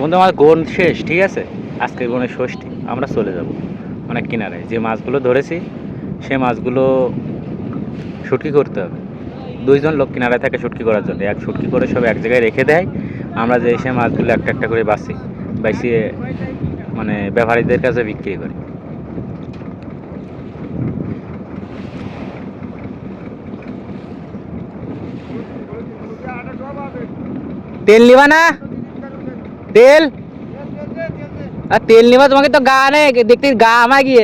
বন্ধু আমার গোন শেষ, ঠিক আছে? আজকে গোনের ষষ্ঠী, আমরা চলে যাব অনেক কিনারায়। যে মাছগুলো ধরেছি সে মাছগুলো শুটকি করতে হবে। 2 জন লোক কিনারায় থাকে শুটকি করার জন্য, এক শুটকি করে সব এক জায়গায় রেখে দেয়। আমরা যে সে মাছগুলো একটা একটা করে বাইছিয়ে মানে ব্যাপারীদের কাছে বিক্রি করি। তেল নিবা না? তেল আর তেল নিবা, তোমাকে তো গা নেই দেখতে, গা আমা গিয়ে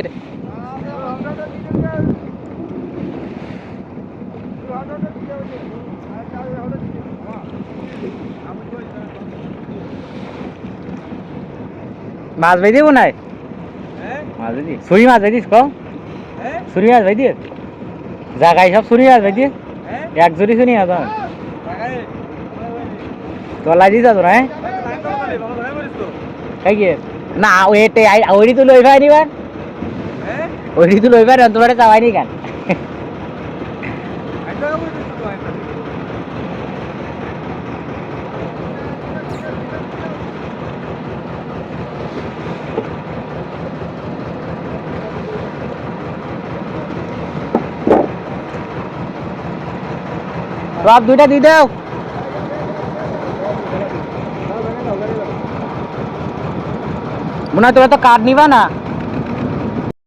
মাছ ভাই দিব নাই? মাছ ভাই দি ছুরি মাছ ভাই দিস কম, ছুরি মাছ ভাই দিয়ে জাগাই সব ছুরি মাছ ভাই দিয়ে এক জুড়ি শুনি আজ তোলাই দিস তো না গিয়ে না ওইটাই ওইটি তো লই ভাই নিবার, ওইটি তো লইবার তোমার চাওয়াই নি কেন? বাপ দুইটা দিয়ে দাও। মনে হয় তোমরা তো কাঠ নিবা না।